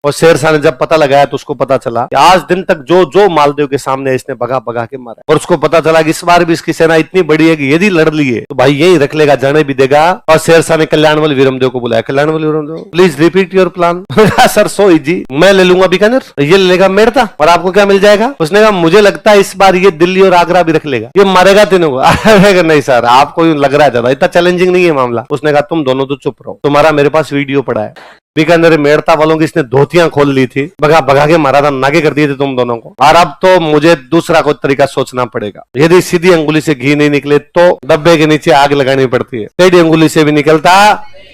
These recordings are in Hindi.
और शेरशाह ने जब पता लगाया तो उसको पता चला कि आज दिन तक जो जो मालदेव के सामने इसने भगा भगा के मारा, और उसको पता चला कि इस बार भी इसकी सेना इतनी बड़ी है कि यदि लड़ लिए तो भाई यही रख लेगा, जाने भी देगा। और शेरशाह ने कल्याणवल वीरमदेव को बुलाया, कल्याणवल Viramdev please repeat your plan. Sir so easy, मैं ले लूंगा बीकानेर, ये ले लेगा मेड़ता, और आपको क्या मिल जाएगा? उसने कहा मुझे लगता है इस बार ये दिल्ली और आगरा भी रख लेगा, ये मारेगा तीनों को। नहीं सर आपको लग रहा है ज्यादा, इतना चैलेंजिंग नहीं है मामला। उसने कहा तुम दोनों तो चुप रहो, तुम्हारा मेरे पास वीडियो पड़ा है, बीकानेर मेड़ता वालों की इसने धोतियां खोल ली थी, भगा भगा के मारा था, नागे कर दिए थे तुम दोनों को। और अब तो मुझे दूसरा कोई तरीका सोचना पड़ेगा, यदि सीधी अंगुली से घी नहीं निकले तो डब्बे के नीचे आग लगानी पड़ती है, टेढ़ी अंगुली से भी निकलता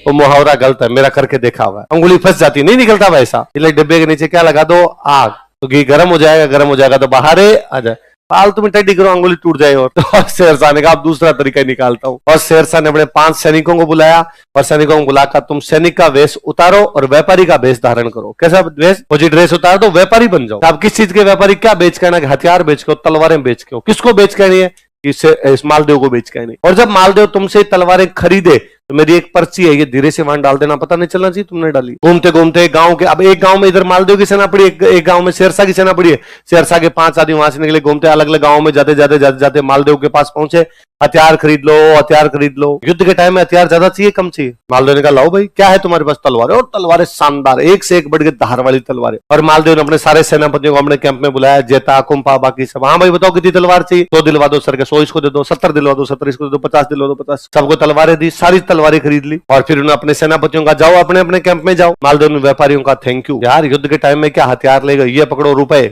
वो मुहावरा गलत है, मेरा करके देखा हुआ है, अंगुली फंस जाती, नहीं निकलता वैसा, इसलिए डब्बे के नीचे क्या लगा दो, आग, तो घी गर्म हो जाएगा तो बाहर आ जाए, फालतू में टेढ़ी करो अंगुली टूट जाए। और तो शेरशाह ने कहा अब दूसरा तरीका निकालता हूँ, और शेरशाह ने अपने 5 सैनिकों को बुलाया, और सैनिकों को बुलाकर तुम सैनिक का वेश उतारो और व्यापारी का वेश धारण करो। कैसा वेश? फौजी ड्रेस उतार दो, व्यापारी बन जाओ। आप किस चीज के व्यापारी? क्या बेच के आना? हथियार बेच के हो, तलवारें बेच के हो। किसको बेच के आनी है? इस मालदेव को बेच के आनी। और जब मालदेव तुमसे तलवारें खरीदे तो मेरी एक पर्ची है, ये धीरे से वहां डाल देना, पता नहीं चलना चाहिए तुमने डाली। घूमते घूमते गांव के, अब एक गांव में इधर मालदेव की सेना पड़ी है, एक गांव में शेरशाह की सेना पड़ी है, शेरशाह के 5 आदमी वहां से निकले, घूमते अलग अलग गांव में जाते मालदेव के पास पहुंचे, हथियार खरीद लो, हथियार खरीद लो। युद्ध के टाइम में हथियार ज्यादा चाहिए कम चाहिए? मालदेव ने कहा लाओ भाई, क्या है तुम्हारे पास? तलवारें, और तलवारें शानदार, एक से एक बढ़ के धार वाली तलवारें। और मालदेव ने अपने सारे सेनापतियों को अपने कैंप में बुलाया, जेता कुंपा बाकी सब, हाँ भाई बताओ कितनी तलवार चाहिए? 2 दिलवा दो सर के, 100 इसको दे दो, 70 दिलवा दो, 70 इसको दे दो, 50 दिलवा दो, 50। सबको तलवारें दी, सारी तलवारें खरीद ली। और फिर उन्होंने अपने सेनापतियों का जाओ अपने अपने कैंप में जाओ। मालदेव ने व्यापारियों का थैंक यू यार, युद्ध के टाइम में क्या हथियार ले गए, ये पकड़ो रुपए,